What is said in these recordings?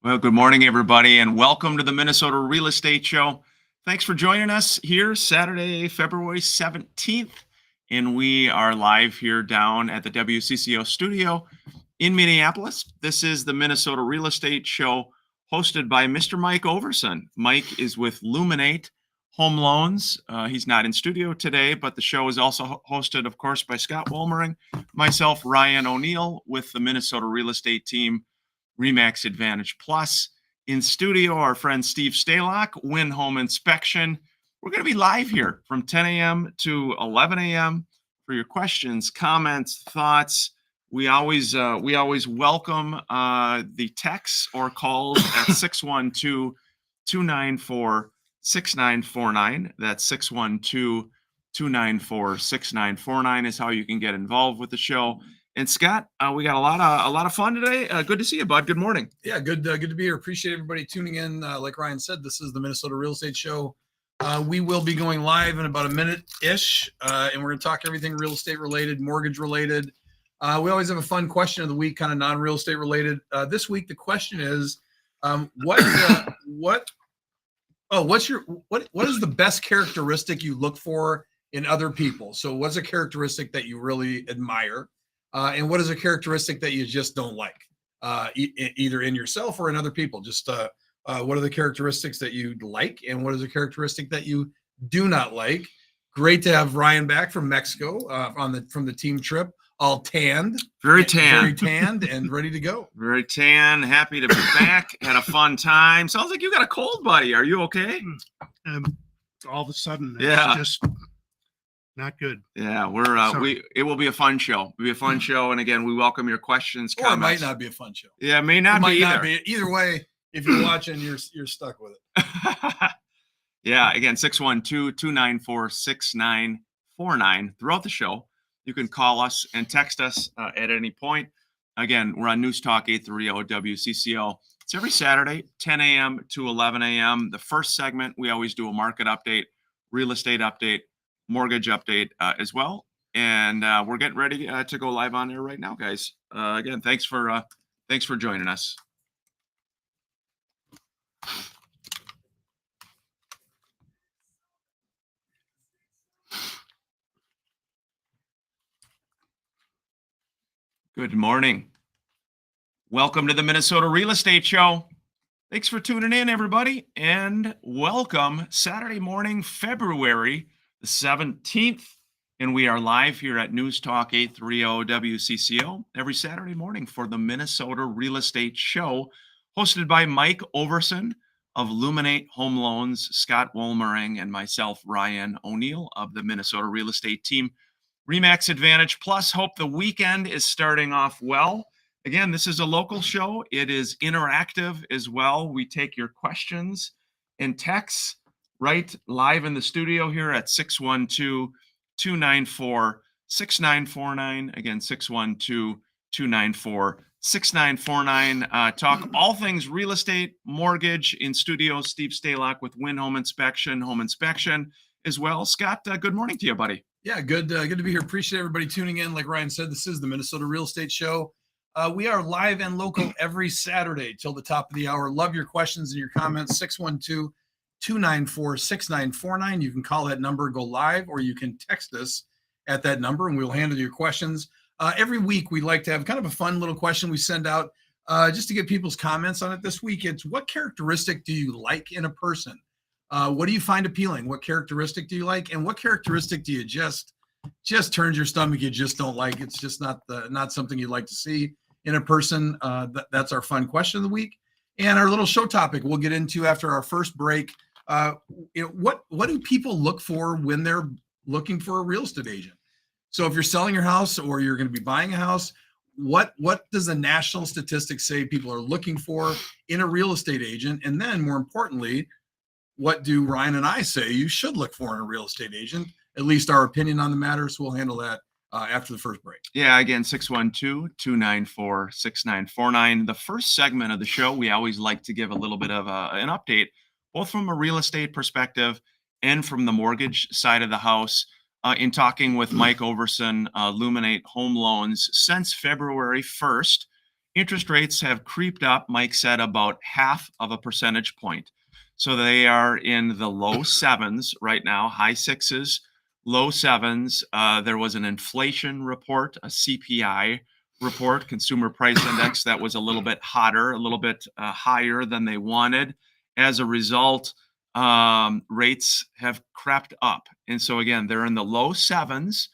Well, good morning, everybody, and welcome to the Minnesota Real Estate Show. Thanks for joining us here Saturday, February 17th. And we are live here down at the WCCO studio in Minneapolis. This is the Minnesota Real Estate Show hosted by Mr. Mike Overson. Mike is with Luminate Home Loans. He's not in studio today, but the show is also hosted, of course, by Scott Wolmering, myself, Ryan O'Neill, with the Minnesota Real Estate team, Remax Advantage Plus. In studio, our friend Steve Stalock, Win Home Inspection. We're going to be live here from 10 a.m. to 11 a.m. for your questions, comments, thoughts. We always welcome the texts or calls at 612-294-6949. That's 612-294-6949 is how you can get involved with the show. And Scott, we got a lot of fun today. Good to see you, bud. Good morning. Yeah, good to be here. Appreciate everybody tuning in. Like Ryan said, this is the Minnesota Real Estate Show. We will be going live in about a minute-ish, and we're going to talk everything real estate related, mortgage related. We always have a fun question of the week, kind of non-real estate related. This week, the question is, what is the best characteristic you look for in other people? So what's a characteristic that you really admire? And what is a characteristic that you just don't like, either in yourself or in other people? Just what are the characteristics that you like, and what is a characteristic that you do not like? Great to have Ryan back from Mexico from the team trip, all tanned, very tanned, and ready to go. Very tan. Happy to be back. Had a fun time. Sounds like you got a cold, buddy. Are you okay? All of a sudden, yeah, it's just not good. Yeah, it will be a fun show. It'll be a fun show, and again, we welcome your questions. Or comments. It might not be a fun show. Yeah, it may not be either. Either way, if you're watching, you're stuck with it. Yeah, again, 612-294-6949 throughout the show. You can call us and text us at any point. Again, we're on News Talk 830 WCCO. It's every Saturday, 10 a.m. to 11 a.m. The first segment, we always do a market update, real estate update, mortgage update as well. And we're getting ready to go live on there right now, guys. Again, thanks for joining us. Good morning. Welcome to the Minnesota Real Estate Show. Thanks for tuning in, everybody, and welcome Saturday morning, February the 17th, and we are live here at News Talk 830 WCCO every Saturday morning for the Minnesota Real Estate Show, hosted by Mike Overson of Luminate Home Loans, Scott Wolmering, and myself, Ryan O'Neill of the Minnesota Real Estate team, Remax Advantage Plus. Hope the weekend is starting off well. Again, this is a local show. It is interactive as well. We take your questions and texts right live in the studio here at 612-294-6949. Again, 612-294-6949. Talk all things real estate, mortgage. In studio, Steve Stalock with Win Home Inspection, as well. Scott, good morning to you, buddy. Yeah, good to be here. Appreciate everybody tuning in. Like Ryan said, this is the Minnesota Real Estate Show. We are live and local every Saturday till the top of the hour. Love your questions and your comments. 612-294-6949. You can call that number, go live, or you can text us at that number, and we'll handle your questions. Every week, we like to have kind of a fun little question we send out just to get people's comments on it. This week, it's what characteristic do you like in a person? What do you find appealing? What characteristic do you like? And what characteristic do you just turns your stomach? You just don't like. It's just not something you'd like to see in a person. That's our fun question of the week. And our little show topic we'll get into after our first break. What do people look for when they're looking for a real estate agent? So if you're selling your house or you're going to be buying a house, what does the national statistics say people are looking for in a real estate agent? And then more importantly, what do Ryan and I say you should look for in a real estate agent? At least our opinion on the matter. So we'll handle that after the first break. Yeah, again, 612-294-6949. The first segment of the show, we always like to give a little bit of an update, both from a real estate perspective and from the mortgage side of the house. In talking with Mike Overson, Luminate Home Loans, since February 1st, interest rates have creeped up, Mike said, about half of a percentage point. So they are in the low sevens right now, high sixes, low sevens. There was an inflation report, a CPI report, consumer price index, that was a little bit hotter, a little bit higher than they wanted. As a result, rates have crept up. And so again, they're in the low sevens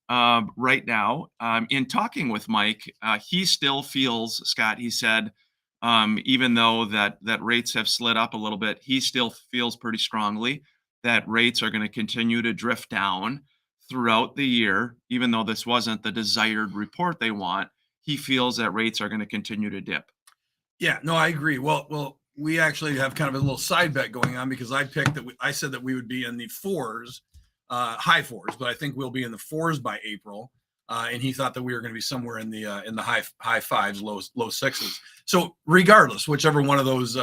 right now. In talking with Mike, he still feels, Scott, he said, even though that rates have slid up a little bit, he still feels pretty strongly that rates are going to continue to drift down throughout the year. Even though this wasn't the desired report they want, he feels that rates are going to continue to dip. Yeah, no, I agree. Well, we actually have kind of a little side bet going on because I picked that I said that we would be in the fours, high fours, but I think we'll be in the fours by April. And he thought that we were going to be somewhere in the high fives, low sixes. So regardless, whichever one of those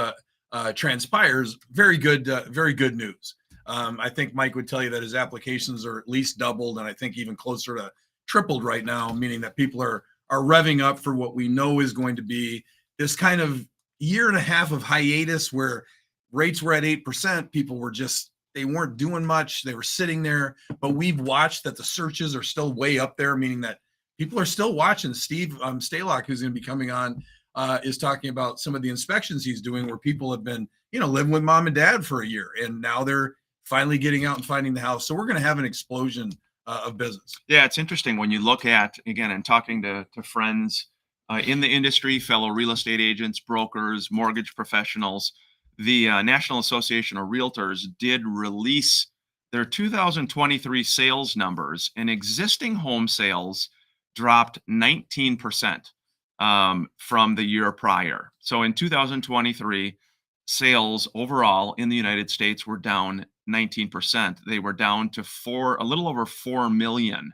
transpires, very good news. I think Mike would tell you that his applications are at least doubled, and I think even closer to tripled right now, meaning that people are revving up for what we know is going to be this kind of year and a half of hiatus where rates were at 8%. People were they weren't doing much. They were sitting there, but we've watched that the searches are still way up there, meaning that people are still watching. Steve Stalock, who's going to be coming on, is talking about some of the inspections he's doing where people have been, living with mom and dad for a year, and now they're finally getting out and finding the house. So we're going to have an explosion of business. Yeah, it's interesting when you look at, again, and talking to friends in the industry, fellow real estate agents, brokers, mortgage professionals. The National Association of Realtors did release their 2023 sales numbers, and existing home sales dropped 19% from the year prior. So in 2023, sales overall in the United States were down 19%. They were down to a little over 4 million.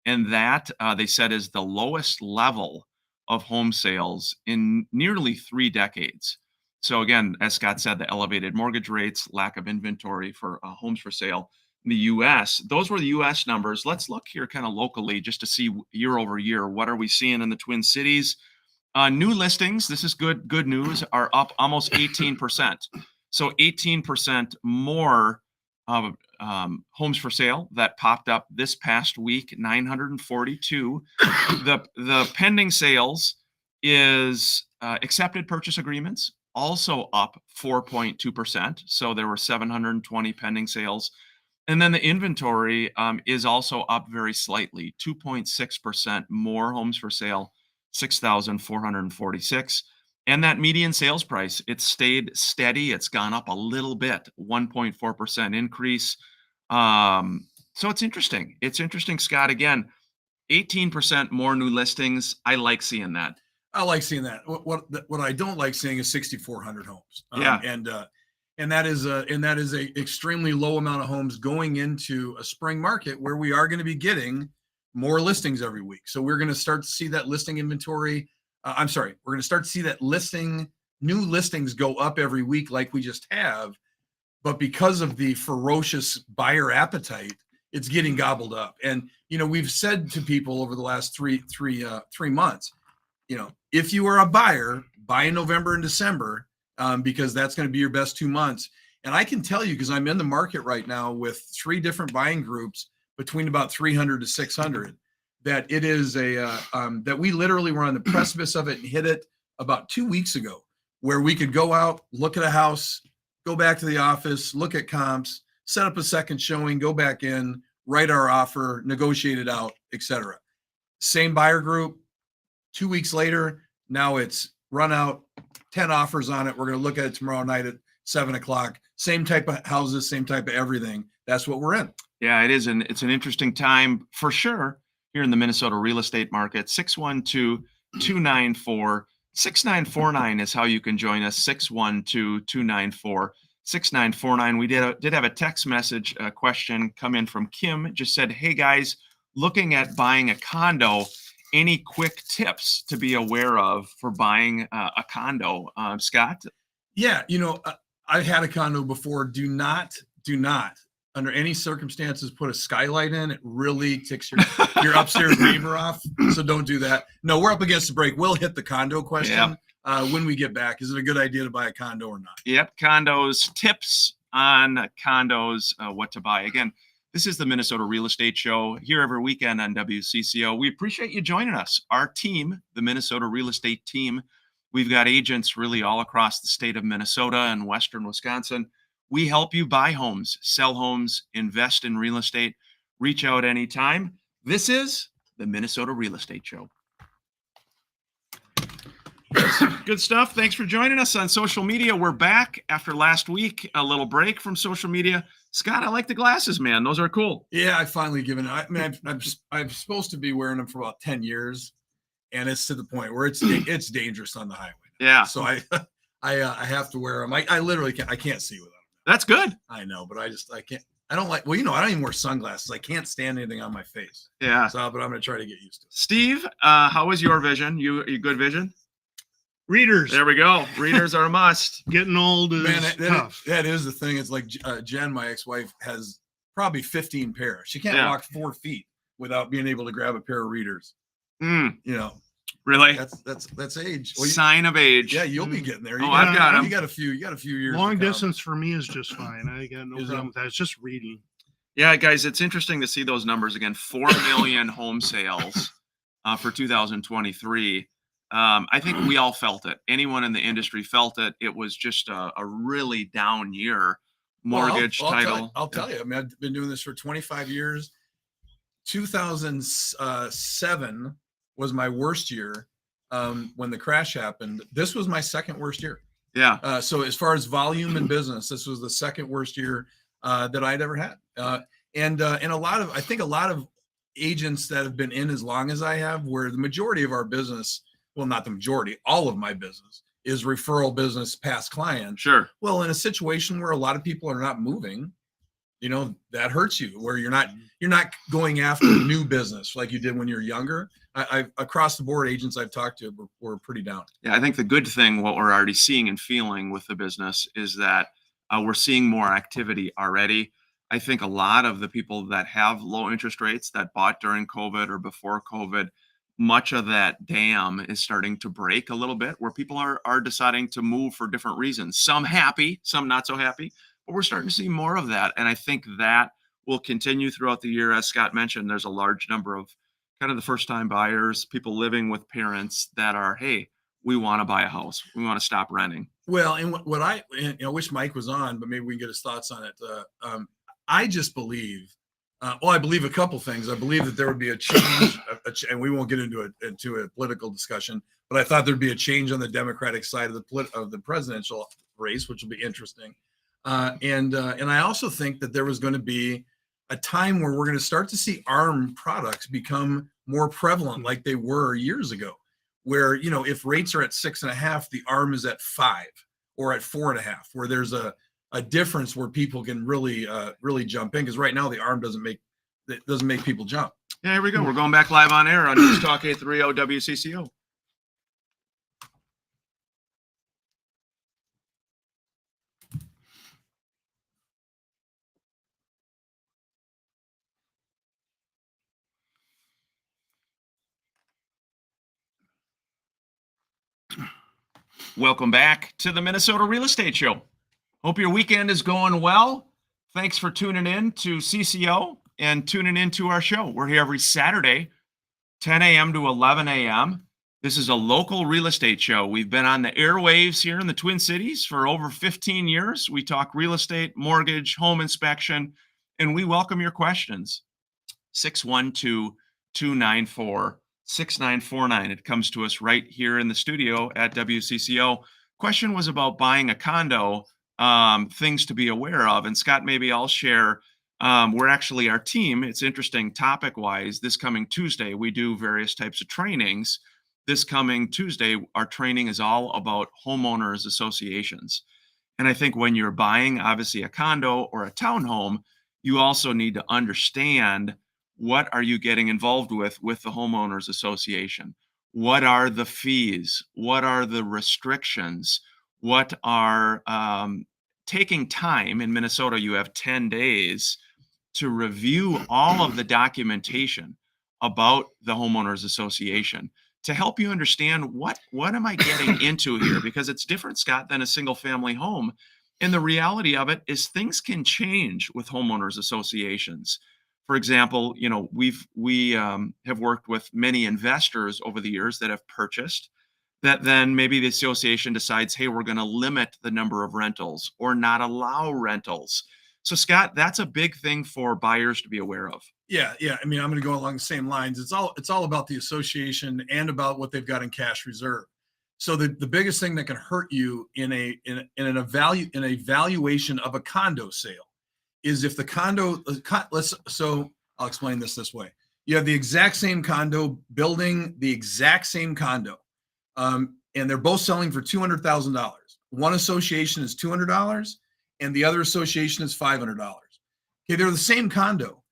And that, they said, is the lowest level of home sales in nearly 3 decades. So again, as Scott said, the elevated mortgage rates, lack of inventory for homes for sale in the U.S. Those were the U.S. numbers. Let's look here kind of locally just to see year over year. What are we seeing in the Twin Cities? New listings, this is good news, are up almost 18%. So 18% more homes for sale that popped up this past week, 942. The pending sales is accepted purchase agreements, also up 4.2%. So there were 720 pending sales. And then the inventory is also up very slightly, 2.6% more homes for sale, 6,446. And that median sales price, it stayed steady. It's gone up a little bit, 1.4% increase. So it's interesting. It's interesting, Scott. Again, 18% more new listings. I like seeing that. I like seeing that. What I don't like seeing is 6,400 homes. Yeah. And that is a extremely low amount of homes going into a spring market where we are going to be getting more listings every week. So we're going to start to see that listing inventory. We're going to start to see that new listings go up every week like we just have. But because of the ferocious buyer appetite, it's getting gobbled up. And, we've said to people over the last three months, if you are a buyer, buy in November and December, because that's going to be your best 2 months. And I can tell you, because I'm in the market right now with 3 different buying groups between about 300 to 600, that it is that we literally were on the precipice of it and hit it about 2 weeks ago, where we could go out, look at a house, go back to the office, look at comps, set up a second showing, go back in, write our offer, negotiate it out, etc. Same buyer group. 2 weeks later, now it's run out, 10 offers on it. We're going to look at it tomorrow night at 7:00. Same type of houses, same type of everything. That's what we're in. Yeah, it is. And it's an interesting time for sure here in the Minnesota real estate market. 612-294-6949 is how you can join us. 612-294-6949. We did have a text message question come in from Kim. It just said, hey guys, looking at buying a condo, any quick tips to be aware of for buying a condo? Scott? Yeah, I've had a condo before. Do not under any circumstances, put a skylight in. It really ticks your upstairs neighbor off. So don't do that. No, we're up against the break. We'll hit the condo question when we get back. Is it a good idea to buy a condo or not? Yep. Condos, tips on condos, what to buy. Again, this is the Minnesota Real Estate Show here every weekend on WCCO. We appreciate you joining us. Our team, the Minnesota Real Estate Team, we've got agents really all across the state of Minnesota and Western Wisconsin. We help you buy homes, sell homes, invest in real estate. Reach out anytime. This is the Minnesota Real Estate Show. Good stuff. Thanks for joining us on social media. We're back after last week, a little break from social media. Scott, I like the glasses, man. Those are cool. Yeah, I've finally given it. I mean, I'm supposed to be wearing them for about 10 years, and it's to the point where it's dangerous on the highway now. Yeah. So I have to wear them. I literally can't see without them. That's good. I know, but I can't. I don't like. Well, I don't even wear sunglasses. I can't stand anything on my face. Yeah. So, but I'm gonna try to get used to it. Steve, how is your vision? You good vision? Readers There we go. Readers are a must. getting old is Man, tough. that is the thing. It's like Jen, my ex-wife, has probably 15 pairs. She can't Yeah. walk 4 feet without being able to grab a pair of readers. Mm, You know, really? that's age. Well, Sign of age. yeah, you'll be getting there. You Oh, I've got 'em. You got a few years. to Long come. distance for me is just fine. I got no Is it? problem with that. It's just reading. Yeah, guys, it's interesting to see those numbers again. 4 million home sales for 2023. I think we all felt it. Anyone in the industry felt it. It was just a really down year. Mortgage, Well, title. I'll tell you. I mean, I've been doing this for 25 years. 2007 was my worst year when the crash happened. This was my second worst year. Yeah. So as far as volume in business, this was the second worst year that I'd ever had. And I think a lot of agents that have been in as long as I have, where the majority of our business, well, not the majority, all of my business is referral business, past clients. Sure. Well, in a situation where a lot of people are not moving, that hurts you, where you're not going after new business like you did when you're younger. I across the board, agents I've talked to were pretty down. Yeah, I think the good thing, what we're already seeing and feeling with the business is that we're seeing more activity already. I think a lot of the people that have low interest rates that bought during COVID or before COVID, much of that dam is starting to break a little bit, where people are deciding to move for different reasons. Some happy, some not so happy, but we're starting to see more of that. And I think that will continue throughout the year. As Scott mentioned, there's a large number of kind of the first time buyers, people living with parents that are, hey, we want to buy a house. We want to stop renting. Well, and what I wish Mike was on, but maybe we can get his thoughts on it. I just believe, I believe a couple things. I believe that there would be a change, and we won't get into a political discussion, but I thought there'd be a change on the Democratic side of the presidential race, which will be interesting. And I also think that there was going to be a time where we're going to start to see ARM products become more prevalent, like they were years ago, where, if rates are at 6.5, the ARM is at 5 or at 4.5, where there's a difference where people can really jump in. Because right now the ARM doesn't make people jump. Yeah, here we go. We're going back live on air on News Talk 830 WCCO. Welcome back to the Minnesota Real Estate Show. Hope your weekend is going well. Thanks for tuning in to CCO and tuning into our show. We're here every Saturday, 10 a.m. to 11 a.m. This is a local real estate show. We've been on the airwaves here in the Twin Cities for over 15 years. We talk real estate, mortgage, home inspection, and we welcome your questions. 612-294-6949. It comes to us right here in the studio at WCCO. Question was about buying a condo, things to be aware of. And Scott, maybe I'll share. We're actually, our team, it's interesting topic-wise, this coming Tuesday, we do various types of trainings. This coming Tuesday, our training is all about homeowners associations. And I think when you're buying, obviously, a condo or a townhome, you also need to understand, what are you getting involved with the homeowners association? What are the fees? What are the restrictions? What are taking time? In Minnesota, you have 10 days to review all of the documentation about the homeowners association to help you understand what am I getting into here, because it's different, Scott, than a single family home. And the reality of it is things can change with homeowners associations. For example, we have worked with many investors over the years that have purchased that, then maybe the association decides, hey, we're going to limit the number of rentals or not allow rentals. So, Scott, that's a big thing for buyers to be aware of. Yeah, yeah. I mean, I'm going to go along the same lines. It's all about the association and about what they've got in cash reserve. So the biggest thing that can hurt you in an evaluation of a condo sale is if the condo so I'll explain this way. You have the exact same condo building, the exact same condo, and they're both selling for $200,000. One association is $200, and the other association is $500. Okay, they're the same condo.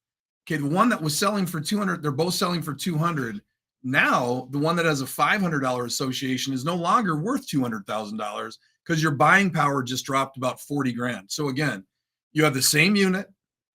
Okay, the one that was selling for 200, they're both selling for 200. Now, the one that has a $500 association is no longer worth $200,000 because your buying power just dropped about 40 grand. So again, you have the same unit,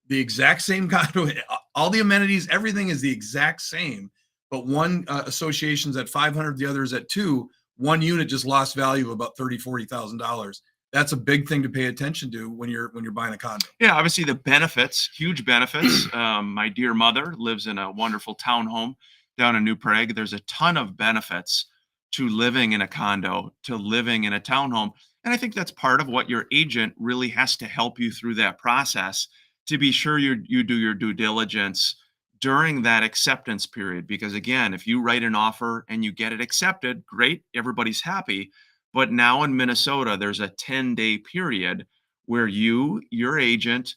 the exact same condo, all the amenities, everything is the exact same, but one association's at 500, the other is at 2. One unit just lost value of about $30,000-$40,000. That's a big thing to pay attention to when you're buying a condo. Yeah, obviously the benefits, huge benefits. My dear mother lives in a wonderful townhome down in New Prague. There's a ton of benefits to living in a condo, to living in a townhome. And I think that's part of what your agent really has to help you through that process to be sure you do your due diligence during that acceptance period. Because again, if you write an offer and you get it accepted, great, everybody's happy. But now in Minnesota, there's a 10-day period where your agent,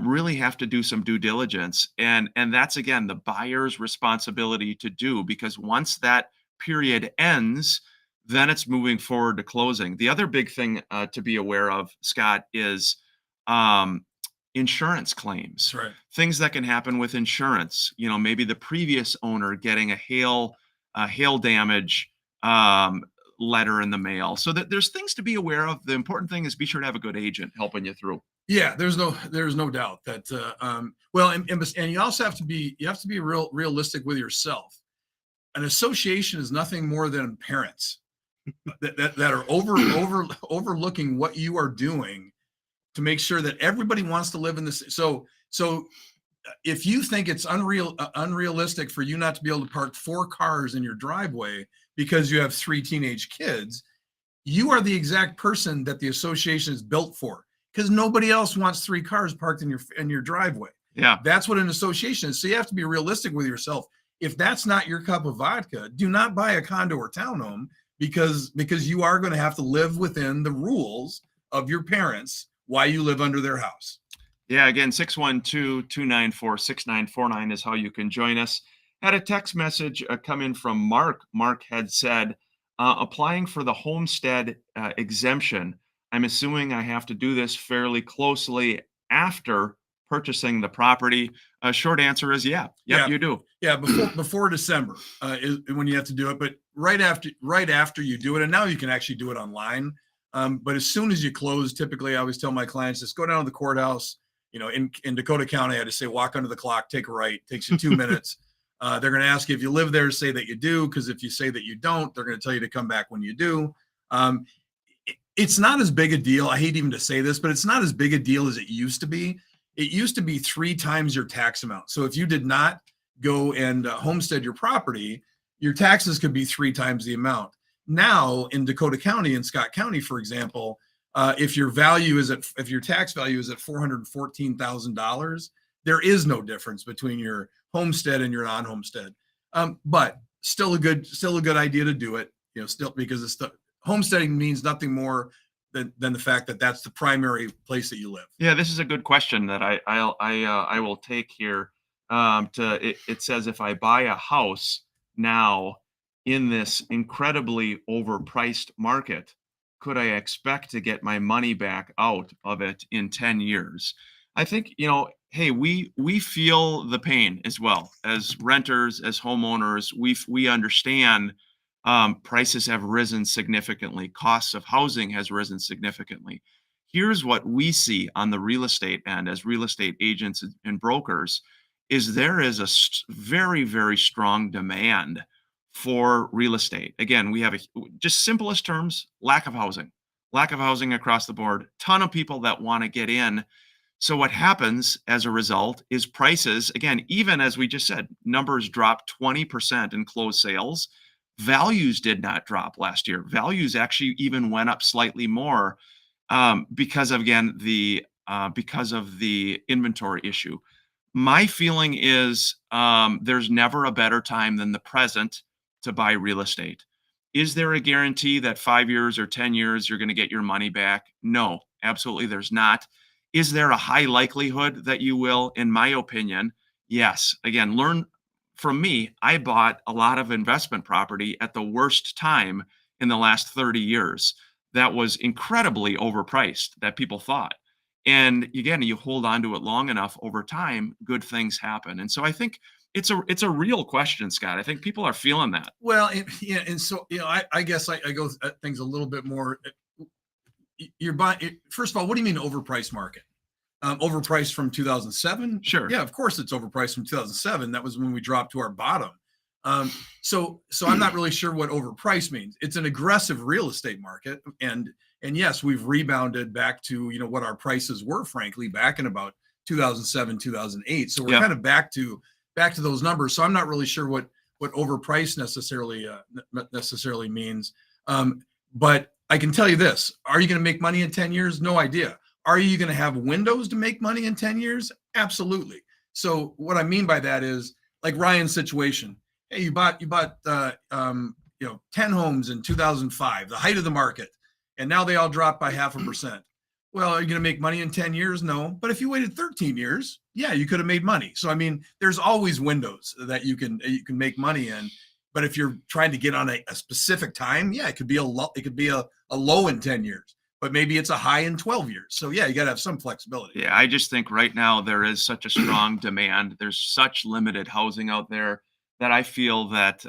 really have to do some due diligence. And that's, again, the buyer's responsibility to do, because once that period ends, then it's moving forward to closing. The other big thing to be aware of, Scott, is insurance claims. That's right. Things that can happen with insurance. Maybe the previous owner getting a hail damage letter in the mail. So that there's things to be aware of. The important thing is be sure to have a good agent helping you through. Yeah, there's no doubt that and you also have to be realistic with yourself. An association is nothing more than parents that are overlooking what you are doing to make sure that everybody wants to live in this. So if you think it's unrealistic for you not to be able to park 4 cars in your driveway because you have 3 teenage kids, you are the exact person that the association is built for, because nobody else wants 3 cars parked in your driveway. Yeah. That's what an association is. So you have to be realistic with yourself. If that's not your cup of vodka, do not buy a condo or townhome, because you are going to have to live within the rules of your parents while you live under their house. Yeah, again, 612-294-6949 is how you can join us. Had a text message come in from Mark. Mark had said, applying for the homestead exemption, I'm assuming I have to do this fairly closely after purchasing the property. Short answer is yeah, you do. Yeah, before December is when you have to do it, but right after you do it, and now you can actually do it online. But as soon as you close, typically I always tell my clients, just go down to the courthouse. In Dakota County, I had to say, walk under the clock, take a right, takes you 2 minutes. They're going to ask you if you live there, say that you do, because if you say that you don't, they're going to tell you to come back when you do. It's not as big a deal. I hate even to say this, but it's not as big a deal as it used to be. It used to be 3 times your tax amount. So if you did not go and homestead your property, your taxes could be 3 times the amount. Now in Dakota County and Scott County, for example, if your tax value is at $414,000, there is no difference between your homestead and your non-homestead. But still a good idea to do it. Still, because homesteading means nothing more than the fact that that's the primary place that you live. Yeah, this is a good question that I will take here. It says, if I buy a house now in this incredibly overpriced market, could I expect to get my money back out of it in 10 years? I think, hey, we feel the pain as well as renters, as homeowners. We understand prices have risen significantly. Costs of housing has risen significantly. Here's what we see on the real estate end as real estate agents and brokers is there is a very, very strong demand for real estate. Again, we have just simplest terms, lack of housing across the board, ton of people that want to get in. So what happens as a result is prices, again, even as we just said, numbers dropped 20% in closed sales. Values did not drop last year. Values actually even went up slightly more because of, again, because of the inventory issue. My feeling is there's never a better time than the present to buy real estate. Is there a guarantee that 5 years or 10 years you're going to get your money back? No, absolutely there's not. Is there a high likelihood that you will? In my opinion, yes. Again, learn from me. I bought a lot of investment property at the worst time in the last 30 years. That was incredibly overpriced that people thought. And again, you hold on to it long enough over time, good things happen. And so I think it's a real question, Scott. I think people are feeling that. Well, yeah, and so I guess I go at things a little bit more. You're buying. First of all, what do you mean overpriced market? Overpriced from 2007? Sure. Yeah, of course it's overpriced from 2007. That was when we dropped to our bottom. So I'm not really sure what overpriced means. It's an aggressive real estate market, and yes, we've rebounded back to what our prices were, frankly, back in about 2007, 2008. So we're kind of back to those numbers. So I'm not really sure what overpriced necessarily means. But I can tell you this: are you going to make money in 10 years? No idea. Are you going to have windows to make money in 10 years? Absolutely. So what I mean by that is like Ryan's situation. Hey, you bought 10 homes in 2005, the height of the market, and now they all dropped by 0.5%. Well, are you going to make money in 10 years? No. But if you waited 13 years, yeah, you could have made money. So I mean, there's always windows that you can make money in. But if you're trying to get on a specific time, yeah, it could be a low in 10 years. But maybe it's a high in 12 years. So yeah, you got to have some flexibility. Yeah, I just think right now there is such a strong demand. There's such limited housing out there that I feel that,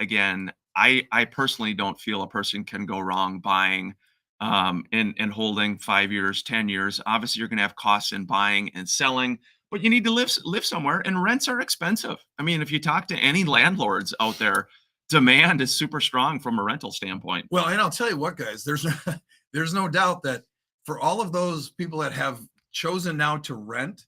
again, I personally don't feel a person can go wrong buying and holding 5 years, 10 years. Obviously, you're going to have costs in buying and selling, but you need to live somewhere, and rents are expensive. I mean, if you talk to any landlords out there, demand is super strong from a rental standpoint. Well, and I'll tell you what, guys, there's no doubt that for all of those people that have chosen now to rent,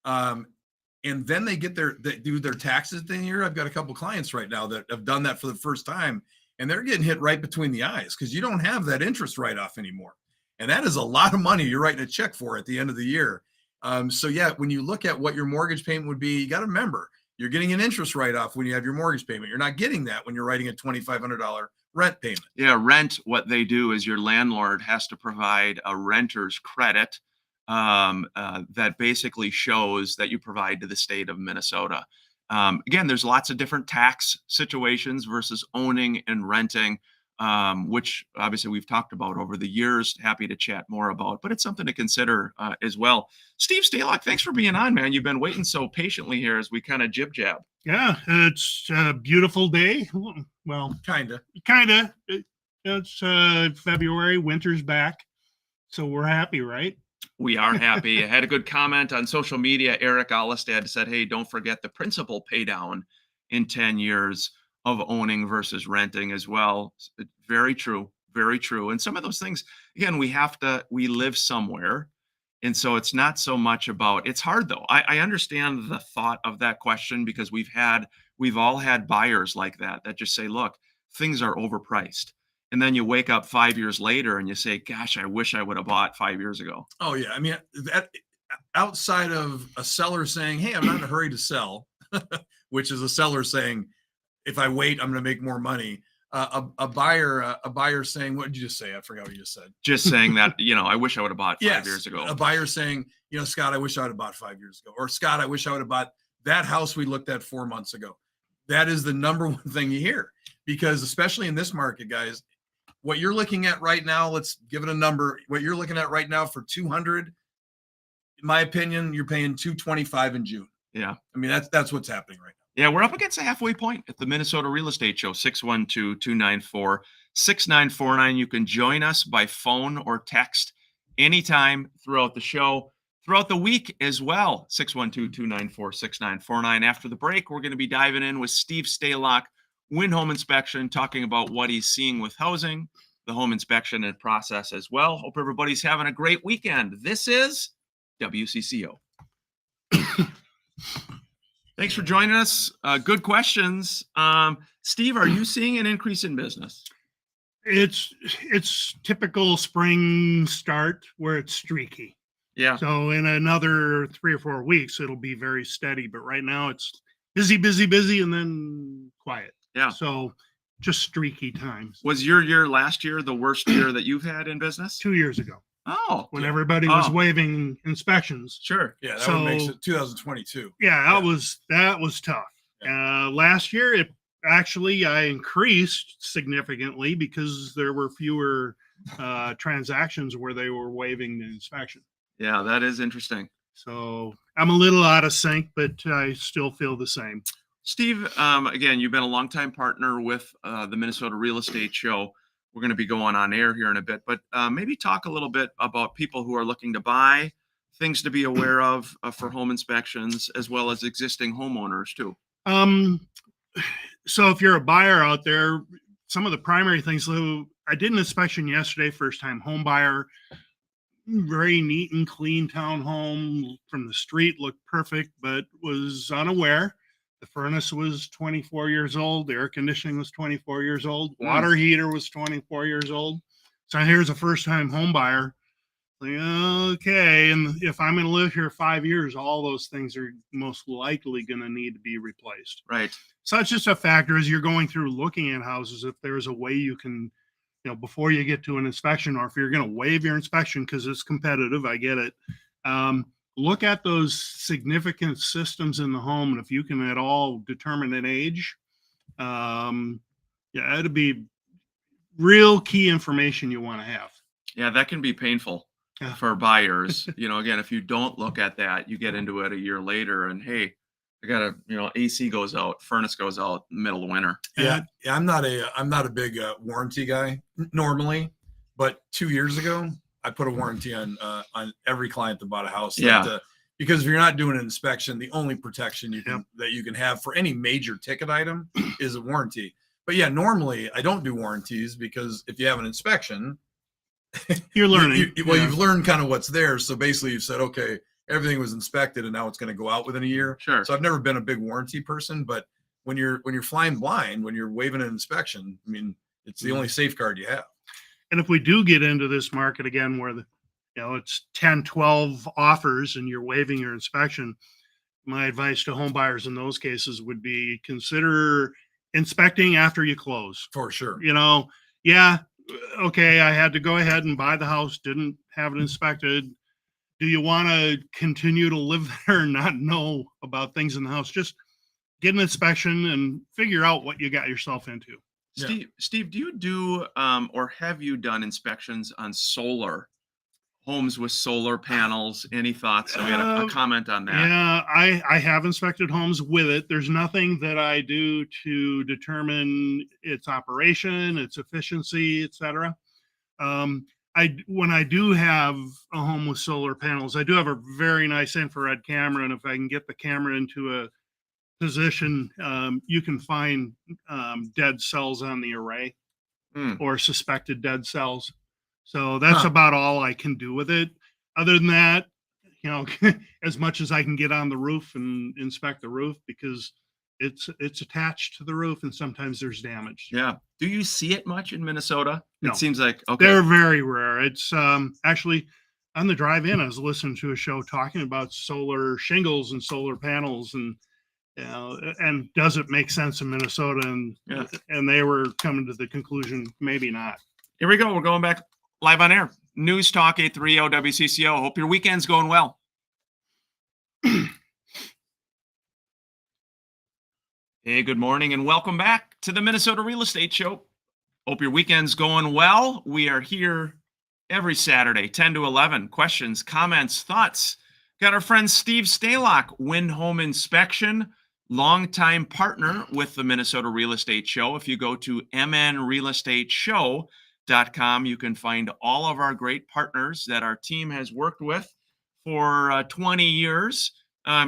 and then they do their taxes the year. I've got a couple clients right now that have done that for the first time, and they're getting hit right between the eyes because you don't have that interest write-off anymore. And that is a lot of money you're writing a check for at the end of the year. So yeah, when you look at what your mortgage payment would be, you got to remember you're getting an interest write-off when you have your mortgage payment. You're not getting that when you're writing a $2,500 rent payment. Yeah, rent, what they do is your landlord has to provide a renter's credit that basically shows that you provide to the state of Minnesota. Again, there's lots of different tax situations versus owning and renting, which obviously we've talked about over the years. Happy to chat more about, but it's something to consider as well. Steve Stalock, thanks for being on, man. You've been waiting so patiently here as we kind of jib-jab. Yeah, it's a beautiful day. Well, kind of. It's February, winter's back, so we're happy, right? We are happy. I had a good comment on social media. Eric Allistad said, hey, don't forget the principal pay down in 10 years of owning versus renting as well. Very true. Very true. And some of those things, again, we live somewhere. And so it's not so much about, it's hard though. I understand the thought of that question because we've all had buyers like that just say, look, things are overpriced. And then you wake up 5 years later and you say, gosh, I wish I would have bought 5 years ago. Oh yeah. I mean, that outside of a seller saying, hey, I'm not in a hurry to sell, which is a seller saying, if I wait, I'm going to make more money. A buyer saying, what did you just say? I forgot what you just said. Just saying that, I wish I would have bought 5 years ago. A buyer saying, Scott, I wish I would have bought 5 years ago. Or Scott, I wish I would have bought that house we looked at 4 months ago. That is the number one thing you hear, because especially in this market, guys, what you're looking at right now, let's give it a number. What you're looking at right now for 200, in my opinion, you're paying 225 in June. Yeah. I mean, that's what's happening right now. Yeah, we're up against a halfway point at the Minnesota Real Estate Show, 612-294-6949. You can join us by phone or text anytime throughout the show, throughout the week as well. 612-294-6949. After the break, we're going to be diving in with Steve Stalock, Win Home Inspection, talking about what he's seeing with housing, the home inspection and process as well. Hope everybody's having a great weekend. This is WCCO. Thanks for joining us. Good questions. Steve, are you seeing an increase in business? It's typical spring start where it's streaky. Yeah. So in another 3 or 4 weeks, it'll be very steady. But right now it's busy, and then quiet. Yeah. So just streaky times. Was your year last year the worst year that you've had in business? 2 years ago, Oh, when everybody was Oh. waiving inspections. sure. Yeah, that So- would make it 2022. Yeah, Yeah. that was tough. Last year, I increased significantly because there were fewer transactions where they were waiving the inspection. Yeah, that is interesting. So I'm a little out of sync, but I still feel the same. Steve, again, you've been a longtime partner with the Minnesota Real Estate Show. We're going to be going on air here in a bit, but maybe talk a little bit about people who are looking to buy, things to be aware of for home inspections, as well as existing homeowners too. So if you're a buyer out there, some of the primary things. So I did an inspection yesterday, first time home buyer, very neat and clean townhome from the street, looked perfect, but was unaware. The furnace was 24 years old. The air conditioning was 24 years old. Water heater was 24 years old. So here's a first time home buyer. Like, okay. And if I'm going to live here 5 years, all those things are most likely going to need to be replaced. Right. So it's just a factor as you're going through looking at houses. If there's a way you can, before you get to an inspection, or if you're going to waive your inspection because it's competitive, I get it. Look at those significant systems in the home, and if you can at all determine an age, it'd be real key information you want to have. Yeah, that can be painful for buyers. Again, if you don't look at that, you get into it a year later, and hey, I got AC goes out, furnace goes out, middle of winter. Yeah, I'm not a big warranty guy normally, but 2 years ago I put a warranty on every client that bought a house. Yeah. Because if you're not doing an inspection, the only protection that you can have for any major ticket item is a warranty. But yeah, normally I don't do warranties because if you have an inspection, you're learning. You've learned kind of what's there. So basically you've said, okay, everything was inspected and now it's going to go out within a year. Sure. So I've never been a big warranty person, but when you're flying blind, when you're waiving an inspection, I mean, it's the only safeguard you have. And if we do get into this market again where it's 10, 12 offers and you're waiving your inspection, my advice to home buyers in those cases would be consider inspecting after you close. For sure. Okay, I had to go ahead and buy the house, didn't have it inspected. Do you want to continue to live there and not know about things in the house? Just get an inspection and figure out what you got yourself into. Yeah. Steve, do you do or have you done inspections on solar homes with solar panels? Any thoughts? I got a comment on that. Yeah, I have inspected homes with it. There's nothing that I do to determine its operation, its efficiency, etc. When I do have a home with solar panels, I do have a very nice infrared camera, and if I can get the camera into a position, you can find dead cells on the array or suspected dead cells. So that's about all I can do with it. Other than that, as much as I can get on the roof and inspect the roof, because it's attached to the roof and sometimes there's damage. Yeah. Do you see it much in Minnesota? No. It seems like, okay. They're very rare. It's actually on the drive in, I was listening to a show talking about solar shingles and solar panels and does it make sense in Minnesota? And they were coming to the conclusion, maybe not. Here we go. We're going back live on air. News Talk 830 WCCO. Hope your weekend's going well. Hey, good morning and welcome back to the Minnesota Real Estate Show. Hope your weekend's going well. We are here every Saturday, 10 to 11. Questions, comments, thoughts. Got our friend Steve Stalock, Win Home Inspection, longtime partner with the Minnesota Real Estate Show. If you go to MNRealEstateShow.com, You can find all of our great partners that our team has worked with for 20 years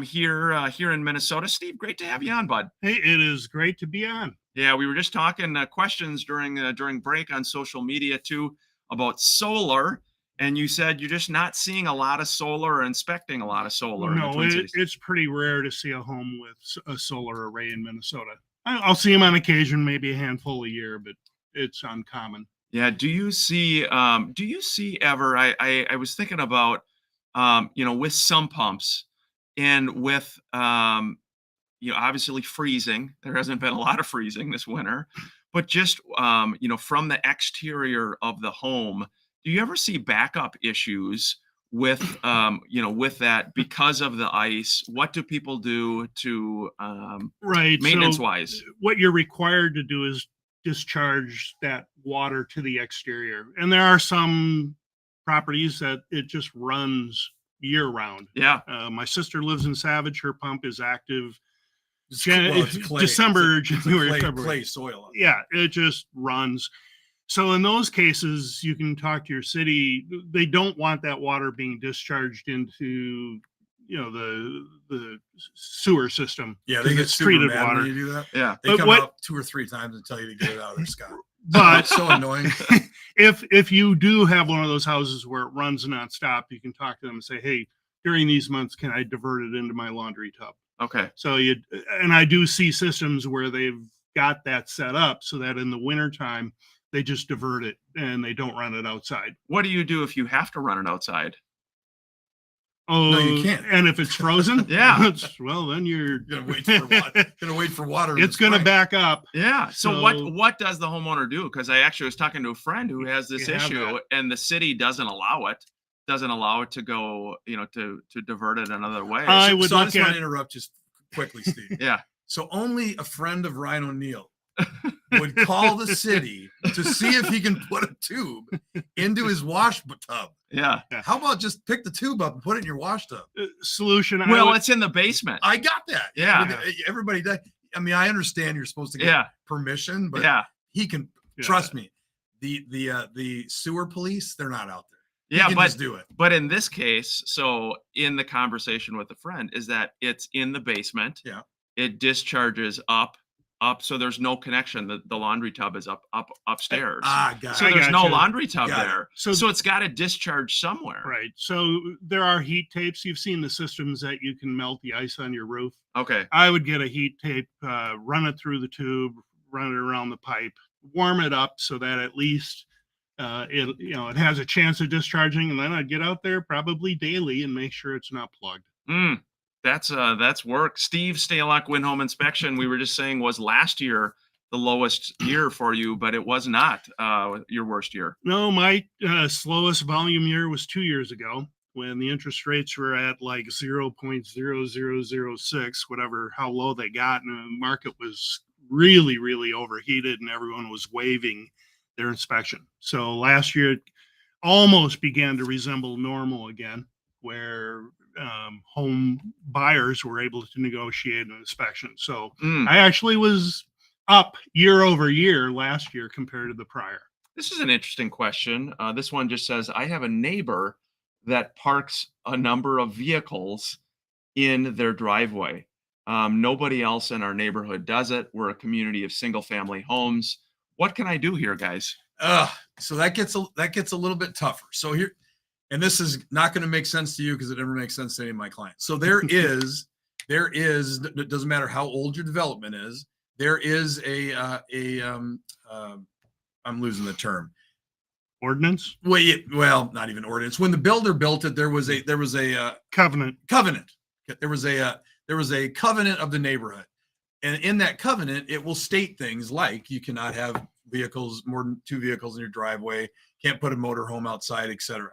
here in Minnesota. Steve, great to have you on, bud. Hey, it is great to be on. Yeah, we were just talking questions during break on social media too about solar, and you said you're just not seeing a lot of solar or inspecting a lot of solar in the No, Twin Cities. it's pretty rare to see a home with a solar array in Minnesota. I'll see them on occasion, maybe a handful a year, but it's uncommon. Yeah. Do you see ever, I was thinking about, with sump pumps and with, obviously freezing, there hasn't been a lot of freezing this winter, but just, from the exterior of the home, do you ever see backup issues with, with that because of the ice? What do people do to, Right. maintenance So wise? what you're required to do is discharge that water to the exterior. And there are some properties that it just runs year round. Yeah. My sister lives in Savage. Her pump is active It's clay. December, It's a January, clay, February. clay soil. Yeah, it just runs. So in those cases, you can talk to your city. They don't want that water being discharged into, the sewer system. Yeah, they 'cause get it's super treated mad water. when you do that. Yeah. They But come what- out 2 or 3 times and tell you to get it out of there, Scott. But It's so annoying. if you do have one of those houses where it runs nonstop, you can talk to them and say, "Hey, during these months, can I divert it into my laundry tub?" Okay. So and I do see systems where they've got that set up so that in the wintertime, they just divert it and they don't run it outside. What do you do if you have to run it outside? Oh, you can't. And if it's frozen, Yeah. well, then you're Gonna wait for water. Gonna wait for water. in the It's going to spring. back up. Yeah. So, So- what does the homeowner do? Because I actually was talking to a friend who has this You have issue, that. and the city doesn't allow it to go, to divert it another way. I would So I look just want at to interrupt just quickly, Steve. Yeah. So only a friend of Ryan O'Neill would call the city to see if he can put a tube into his wash tub. Yeah. How about just pick the tube up and put it in your wash tub? solution. I Well, would- it's in the basement. I got that. Yeah. I mean, everybody does. I mean, I understand you're supposed to get Yeah. permission, but Yeah. he can Yeah. trust me. The sewer police, they're not out there. He Yeah. can But just do it. But in this case, so in the conversation with a friend, is that it's in the basement. Yeah. It discharges up. So there's no connection. The laundry tub is upstairs. Got So I it. there's no gotcha. laundry tub Got it. there. So- So it's got to discharge somewhere. Right. So there are heat tapes. You've seen the systems that you can melt the ice on your roof. Okay. I would get a heat tape, run it through the tube, run it around the pipe, warm it up so that at least it has a chance of discharging, and then I'd get out there probably daily and make sure it's not plugged. That's work. Steve Stalock, Win Home Inspection, we were just saying was last year the lowest year for you, but it was not your worst year. No, my slowest volume year was 2 years ago when the interest rates were at like 0.0006, whatever, how low they got. And the market was really, really overheated and everyone was waiving their inspection. So last year it almost began to resemble normal again, where home buyers were able to negotiate an inspection. So I actually was up year over year last year compared to the prior. This is an interesting question. This one just says, I have a neighbor that parks a number of vehicles in their driveway. Nobody else in our neighborhood does it. We're a community of single family homes. What can I do here, guys? So that gets a little bit tougher. So here, and this is not going to make sense to you because it never makes sense to any of my clients. So there is, it doesn't matter how old your development is. There is I'm losing the term. Ordinance? Well, not even ordinance. When the builder built it, there was a Covenant. covenant. There was a covenant of the neighborhood, and in that covenant, it will state things like you cannot have more than 2 vehicles in your driveway, can't put a motorhome outside, etc.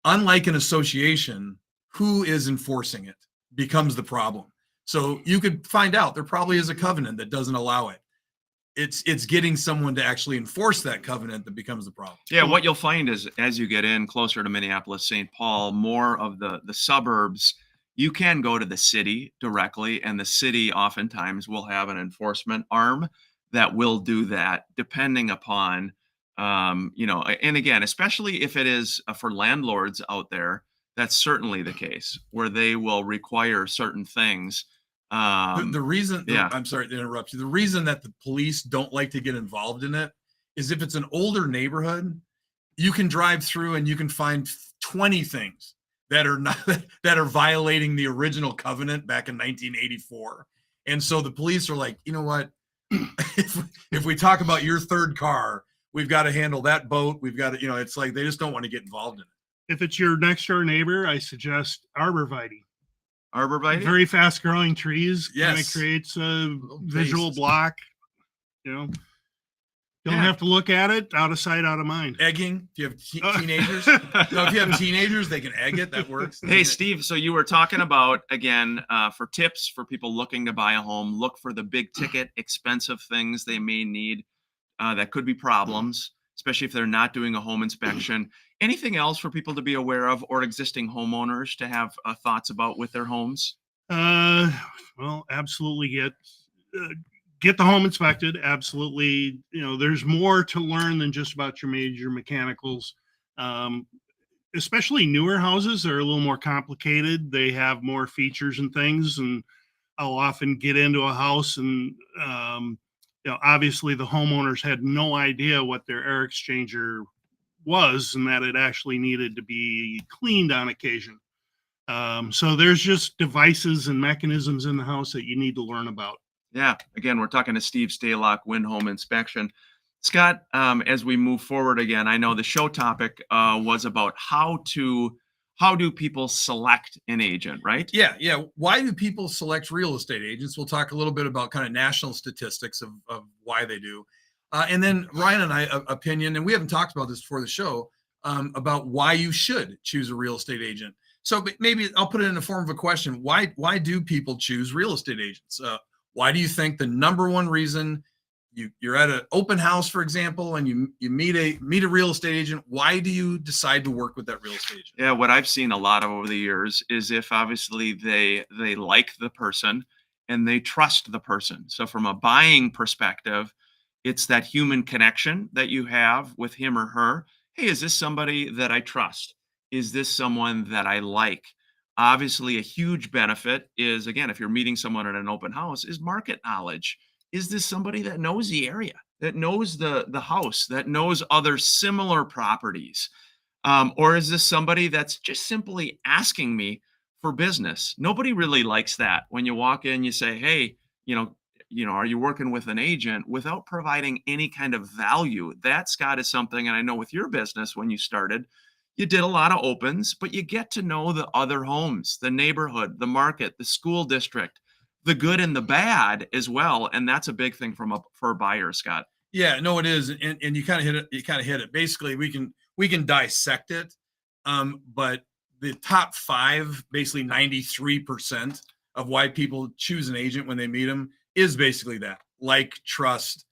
Unlike an association, who is enforcing it becomes the problem. So you could find out there probably is a covenant that doesn't allow it. It's getting someone to actually enforce that covenant that becomes the problem. Yeah, what you'll find is as you get in closer to Minneapolis, St. Paul, more of the suburbs, you can go to the city directly, and the city oftentimes will have an enforcement arm that will do that, depending upon And again, especially if it is for landlords out there, that's certainly the case where they will require certain things. The reason, Yeah. I'm sorry to interrupt you. The reason that the police don't like to get involved in it is if it's an older neighborhood, you can drive through and you can find 20 things that are not that are violating the original covenant back in 1984. And so the police are like, you know what? if we talk about your third car, we've got to handle that boat. We've got to, it's like they just don't want to get involved in it. If it's your next door neighbor, I suggest arborvitae. Arborvitae? Very fast growing trees. Kind of Yes. creates a Little visual bases. block. Don't Yeah. have to look at it. Out of sight, out of mind. Egging. If you have Oh. teenagers, if you have teenagers, they can egg it. That works. Hey, Steve, so you were talking about, again, for tips for people looking to buy a home, look for the big ticket, expensive things they may need that could be problems, especially if they're not doing a home inspection. Anything else for people to be aware of or existing homeowners to have thoughts about with their homes? Well, absolutely get the home inspected. Absolutely. There's more to learn than just about your major mechanicals. Especially newer houses are a little more complicated. They have more features and things, and I'll often get into a house and, obviously the homeowners had no idea what their air exchanger was and that it actually needed to be cleaned on occasion. So there's just devices and mechanisms in the house that you need to learn about. Yeah. Again, we're talking to Steve Stalock, Win Home Inspection. Scott, as we move forward again, I know the show topic was about how do people select an agent, right? Yeah. Why do people select real estate agents? We'll talk a little bit about kind of national statistics of why they do. And then Ryan and I opinion, and we haven't talked about this before the show, about why you should choose a real estate agent. So maybe I'll put it in the form of a question. Why do people choose real estate agents? Why do you think the number one reason you're at an open house, for example, and you meet a real estate agent? Why do you decide to work with that real estate agent? Yeah, what I've seen a lot of over the years is if obviously they like the person and they trust the person. So from a buying perspective, it's that human connection that you have with him or her. Hey, is this somebody that I trust? Is this someone that I like? Obviously, a huge benefit is, again, if you're meeting someone at an open house, is market knowledge. Is this somebody that knows the area, that knows the house, that knows other similar properties? Or is this somebody that's just simply asking me for business? Nobody really likes that. When you walk in, you say, hey, are you working with an agent, without providing any kind of value? That, Scott, is something, and I know with your business when you started, you did a lot of opens, but you get to know the other homes, the neighborhood, the market, the school district, the good and the bad as well. And that's a big thing for a buyer, Scott. Yeah, no, it is. And you kind of hit it. Basically, we can dissect it. But the top five, basically 93% of why people choose an agent when they meet them is basically that: like, trust,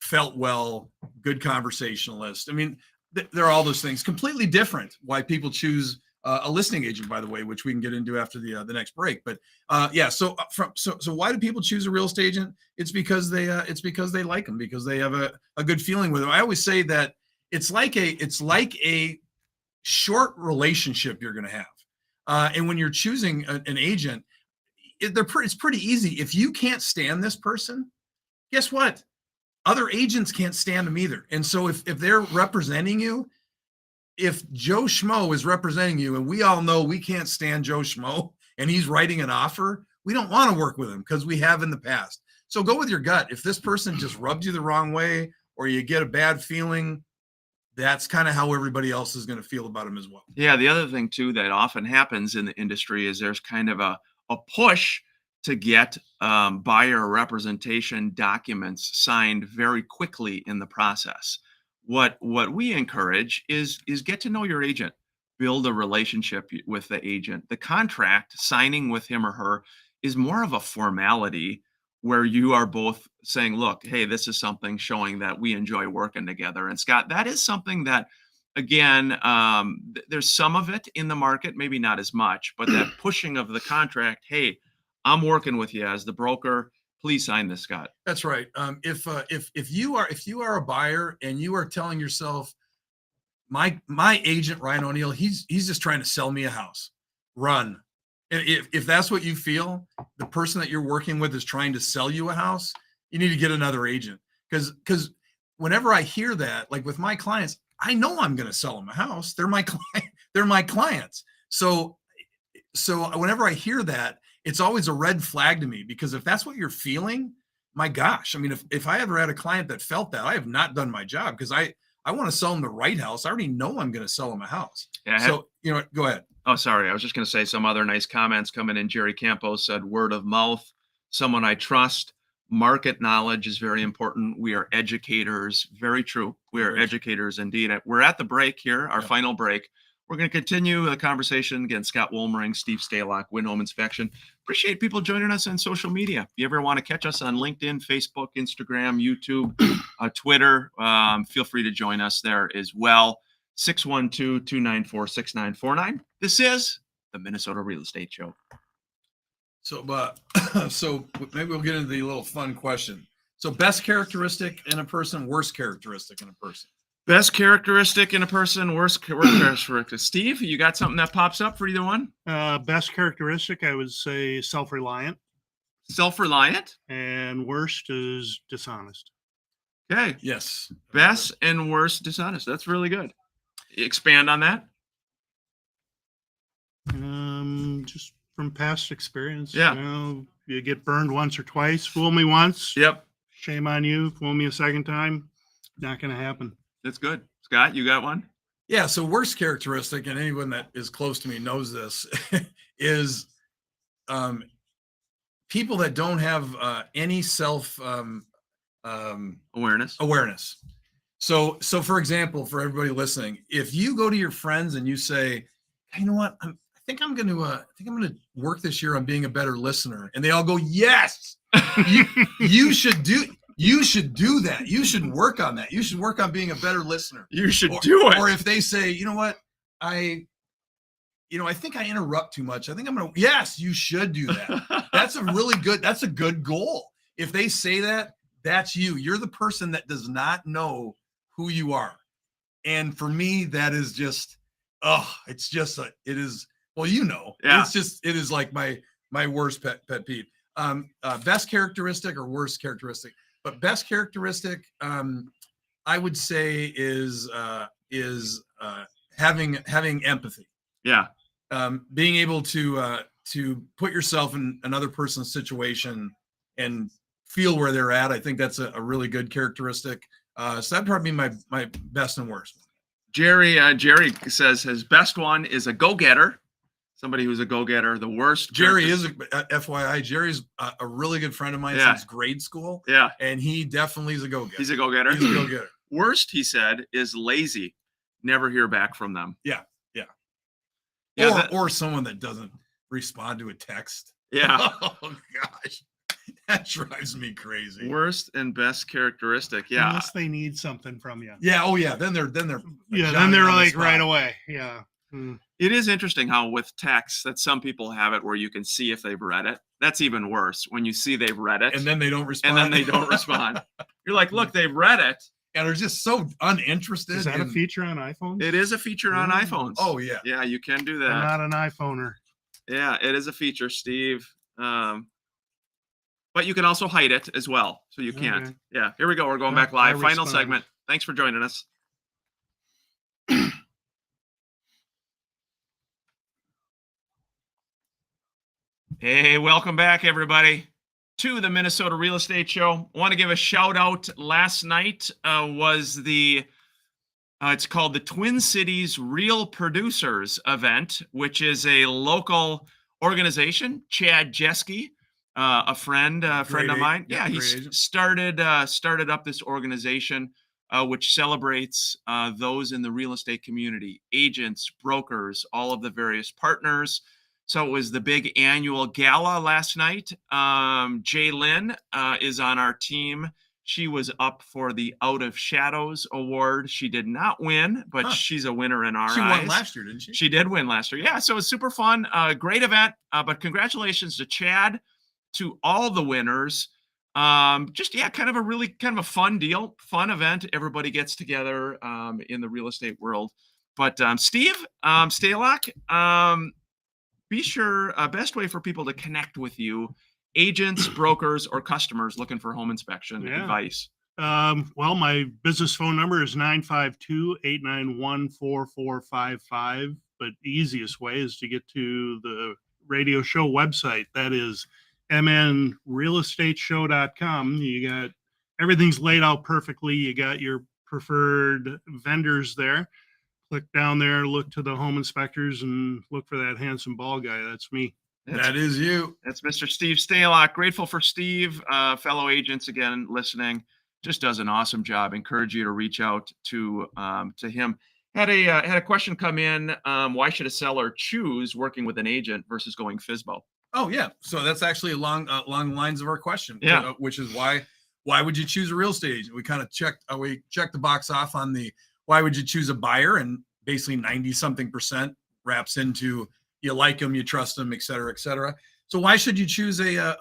felt well, good conversationalist. I mean, there are all those things. Completely different why people choose a listing agent, by the way, which we can get into after the next break. But so why do people choose a real estate agent? It's because they like them, because they have a good feeling with them. I always say that it's like a short relationship you're going to have, and when you're choosing an agent, it's pretty easy. If you can't stand this person, guess what? Other agents can't stand them either. And so if they're representing you, if Joe Schmo is representing you, and we all know we can't stand Joe Schmo, and he's writing an offer, we don't want to work with him because we have in the past. So go with your gut. If this person just rubs you the wrong way, or you get a bad feeling, that's kind of how everybody else is going to feel about him as well. Yeah. The other thing too that often happens in the industry is there's kind of a push to get buyer representation documents signed very quickly in the process. What we encourage is get to know your agent, build a relationship with the agent. The contract signing with him or her is more of a formality where you are both saying, look, hey, this is something showing that we enjoy working together. And Scott, that is something that, again, there's some of it in the market, maybe not as much, but that pushing of the contract, hey, I'm working with you as the broker. Please sign this, Scott. That's right. If you are a buyer and you are telling yourself, my agent Ryan O'Neill, he's just trying to sell me a house, run. And if that's what you feel, the person that you're working with is trying to sell you a house, you need to get another agent. Because whenever I hear that, like with my clients, I know I'm going to sell them a house. They're my client. They're my clients. So whenever I hear that, it's always a red flag to me, because if that's what you're feeling, my gosh, I mean, if I ever had a client that felt that, I have not done my job, because I want to sell them the right house. I already know I'm going to sell them a house. Yeah. So, you know what, go ahead. Oh, sorry. I was just going to say some other nice comments coming in. Jerry Campos said, word of mouth, someone I trust. Market knowledge is very important. We are educators. Very true. We are educators indeed. We're at the break here, our final break. We're going to continue the conversation. Again, Scott Woolmering, Steve Stalock, Win Home Inspection. Appreciate people joining us on social media. If you ever want to catch us on LinkedIn, Facebook, Instagram, YouTube, Twitter, feel free to join us there as well. 612-294-6949. This is the Minnesota Real Estate Show. So, so maybe we'll get into the little fun question. So, best characteristic in a person, worst characteristic in a person. Best characteristic in a person, worst characteristic. Steve, you got something that pops up for either one? Best characteristic, I would say self-reliant, Self-reliant. and worst is dishonest. Okay. Yes. Best and worst dishonest. That's really good. Expand on that. Just from past experience. Yeah. You know, you get burned once or twice. Fool me once. Yep. Shame on you. Fool me a second time. Not going to happen. That's good. Scott, you got one? Yeah. So, worst characteristic, and anyone that is close to me knows this, is people that don't have any self Awareness. So for example, for everybody listening, if you go to your friends and you say, hey, you know what, I think I'm going to work this year on being a better listener, and they all go, yes, you should do that. You should work on that. You should work on being a better listener. You should do it. Or if they say, you know what, I think I interrupt too much. I think I'm going to, yes, you should do that. That's a good goal. If they say that, that's you. You're the person that does not know who you are. And for me, that is just, it is, well, you know, yeah. It is like my worst pet peeve. Best characteristic or worst characteristic, but best characteristic, I would say is having empathy. Yeah. Being able to put yourself in another person's situation and feel where they're at. I think that's a really good characteristic. So that'd probably be my best and worst. Jerry says his best one is a go-getter. Somebody who's a go-getter. The worst. Jerry is FYI. Jerry's a really good friend of mine since grade school. Yeah. And he definitely is a go-getter. He's a go-getter. He's a go-getter. Worst, he said, is lazy. Never hear back from them. Yeah. Or someone that doesn't respond to a text. Yeah. Oh gosh. That drives me crazy. Worst and best characteristic. Yeah. Unless they need something from you. Yeah. Oh yeah. Then they're like right away. Yeah. It is interesting how with text that some people have it where you can see if they've read it. That's even worse when you see they've read it and then they don't respond. You're like, look, they've read it. And they're just so uninterested. Is that a feature on iPhones? It is a feature on iPhones. Oh yeah. Yeah, you can do that. I'm not an iPhoner. Yeah, it is a feature, Steve. But you can also hide it as well. So you can't. Okay. Yeah. Here we go. We're going back live. I Final respond. segment. Thanks for joining us. Hey, welcome back, everybody, to the Minnesota Real Estate Show. I want to give a shout out. Last night was it's called the Twin Cities Real Producers event, which is a local organization. Chad Jeske, a friend of mine. Yeah, he started up this organization, which celebrates those in the real estate community, agents, brokers, all of the various partners. So it was the big annual gala last night. Jay Lynn is on our team. She was up for the Out of Shadows Award. She did not win, but she's a winner in our eyes. She won last year, didn't she? She did win last year. Yeah, so it was super fun. Great event. But congratulations to Chad, to all the winners. Just yeah, kind of a fun deal, fun event. Everybody gets together in the real estate world. But Steve Stalock, be sure best way for people to connect with you, agents, brokers, or customers looking for home inspection Yeah. advice. Well, my business phone number is 952-891-4455. But the easiest way is to get to the radio show website. That is mnrealestateshow.com. You got everything's laid out perfectly. You got your preferred vendors there. Click down there, look to the home inspectors, and look for that handsome bald guy. That's me. That is you. That's Mr. Steve Stalock. Grateful for Steve, fellow agents again listening. Just does an awesome job. Encourage you to reach out to him. Had a question come in. Why should a seller choose working with an agent versus going FSBO? Oh yeah, so that's actually along the lines of our question. Yeah. Which is why would you choose a real estate agent? We kind of checked the box off on the why would you choose a buyer, and basically 90-something% wraps into you like them, you trust them, et cetera, et cetera. So why should you choose a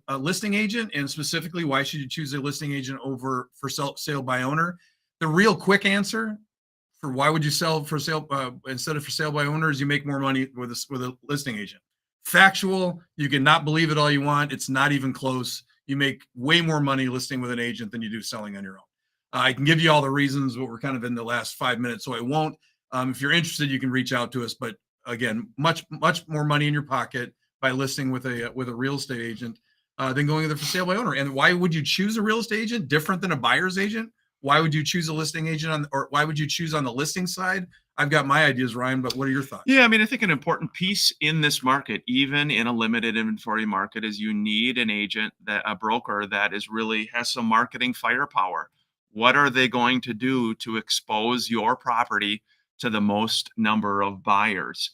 listing agent, and specifically why should you choose a listing agent over for sale by owner? The real quick answer for why would you sell for sale instead of for sale by owner is you make more money with a listing agent. Factual, you can not believe it all you want. It's not even close. You make way more money listing with an agent than you do selling on your own. I can give you all the reasons, but we're kind of in the last 5 minutes, so I won't. If you're interested, you can reach out to us. But again, much more money in your pocket by listing with a real estate agent than going either for sale by owner. And why would you choose a real estate agent different than a buyer's agent? Why would you choose a listing agent or why would you choose on the listing side? I've got my ideas, Ryan, but what are your thoughts? Yeah, I mean, I think an important piece in this market, even in a limited inventory market, is you need an agent, a broker that has some marketing firepower. What are they going to do to expose your property to the most number of buyers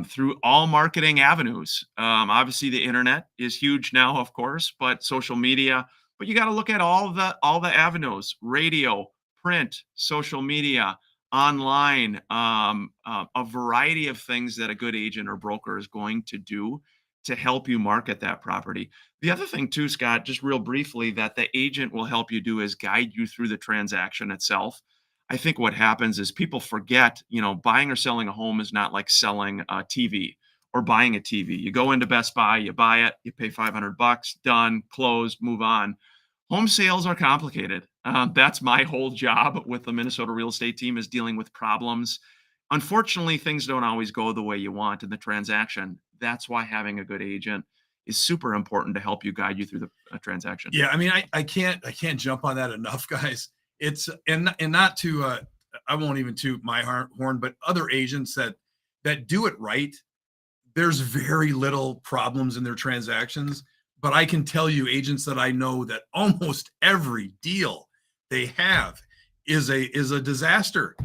through all marketing avenues? Obviously, the internet is huge now, of course, but social media. But you got to look at all the avenues: radio, print, social media, online, a variety of things that a good agent or broker is going to do to help you market that property. The other thing too, Scott, just real briefly, that the agent will help you do is guide you through the transaction itself. I think what happens is people forget, buying or selling a home is not like selling a TV or buying a TV. You go into Best Buy, you buy it, you pay $500, done, closed, move on. Home sales are complicated. That's my whole job with the Minnesota real estate team, is dealing with problems. Unfortunately, things don't always go the way you want in the transaction. That's why having a good agent is super important to help you guide you through the transaction. Yeah, I mean, I can't jump on that enough, guys. It's and not to I won't even toot my horn, but other agents that do it right, there's very little problems in their transactions. But I can tell you, agents that I know, that almost every deal they have is a disaster.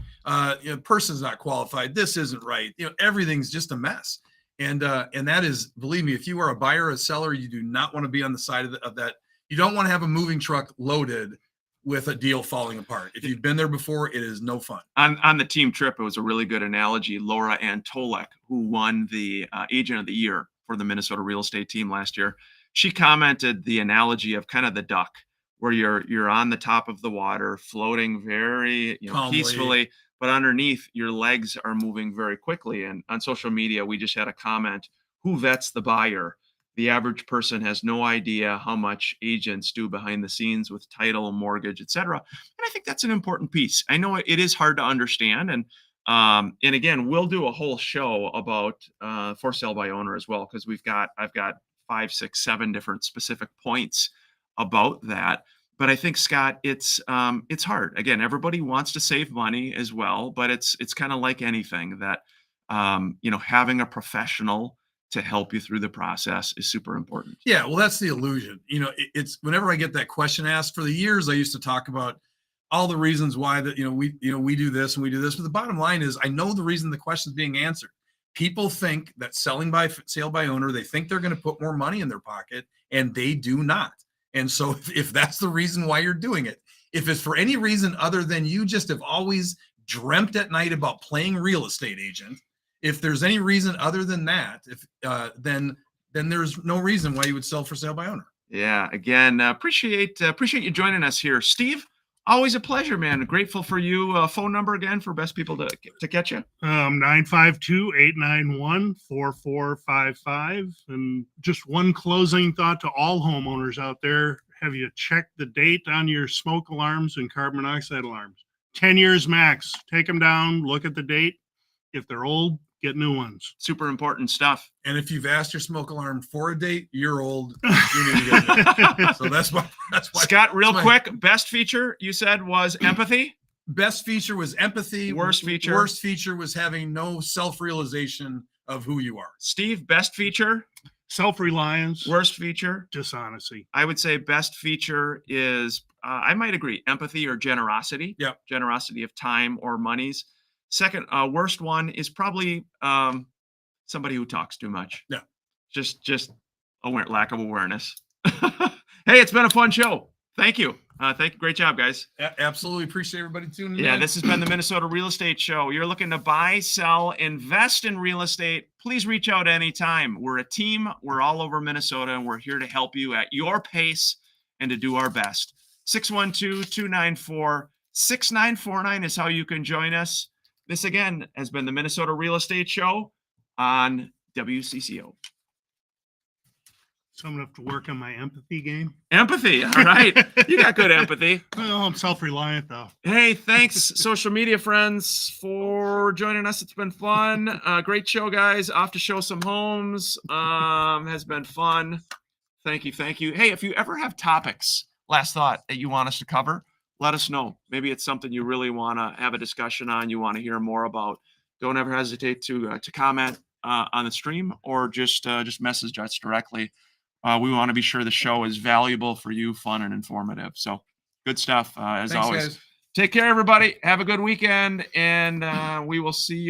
Person's not qualified. This isn't right. Everything's just a mess. And that is, believe me, if you are a buyer or a seller, you do not want to be on the side of that. You don't want to have a moving truck loaded with a deal falling apart. If you've been there before, it is no fun. On the team trip, it was a really good analogy. Laura Antolek, who won the Agent of the Year for the Minnesota real estate team last year, she commented the analogy of kind of the duck, where you're on the top of the water, floating very peacefully, but underneath your legs are moving very quickly. And on social media, we just had a comment: who vets the buyer? The average person has no idea how much agents do behind the scenes with title, mortgage, et cetera. And I think that's an important piece. I know it is hard to understand. And again, we'll do a whole show about for sale by owner as well, because I've got 5, 6, 7 different specific points about that. But I think, Scott, it's hard. Again, everybody wants to save money as well, but it's kind of like anything that, having a professional to help you through the process is super important. Yeah, well, that's the illusion. It's whenever I get that question asked, for the years I used to talk about all the reasons why that we do this and we do this, but the bottom line is I know the reason the question is being answered. People think that selling by sale by owner, they think they're going to put more money in their pocket, and they do not. And so if that's the reason why you're doing it, if it's for any reason other than you just have always dreamt at night about playing real estate agent, if there's any reason other than that, then there's no reason why you would sell for sale by owner. Yeah. Again, appreciate you joining us here, Steve. Always a pleasure, man. Grateful for you. Phone number again for best people to catch you. 952-891-4455. And just one closing thought to all homeowners out there. Have you checked the date on your smoke alarms and carbon monoxide alarms? 10 years max. Take them down, look at the date. If they're old, get new ones. Super important stuff. And if you've asked your smoke alarm for a date, you're old. You need to get it. So that's why. Scott, real that's my- quick, best feature you said was empathy. Best feature was empathy. Worst feature? Worst feature was having no self-realization of who you are. Steve, best feature. Self-reliance, Worst feature. dishonesty. I would say best feature is, I might agree, empathy or generosity. Yep. Generosity of time or monies. Second, worst one is probably somebody who talks too much. Yeah. Just lack of awareness. Hey, it's been a fun show. Thank you. Thank you. Great job, guys. Absolutely appreciate everybody tuning in. Yeah, this has been the Minnesota Real Estate Show. You're looking to buy, sell, invest in real estate. Please reach out anytime. We're a team. We're all over Minnesota, and we're here to help you at your pace and to do our best. 612-294-6949 is how you can join us. This, again, has been the Minnesota Real Estate Show on WCCO. So I'm gonna have to work on my empathy game. Empathy. All right. You got good empathy. Well, I'm self-reliant though. Hey, thanks, social media friends, for joining us. It's been fun. Great show, guys. Off to show some homes. Has been fun. Thank you. Thank you. Hey, if you ever have topics, last thought, that you want us to cover, let us know. Maybe it's something you really want to have a discussion on, you want to hear more about. Don't ever hesitate to comment on the stream or just message us directly. We want to be sure the show is valuable for you, fun, and informative. So good stuff, as Thanks, always. guys. Take care, everybody. Have a good weekend, and we will see you.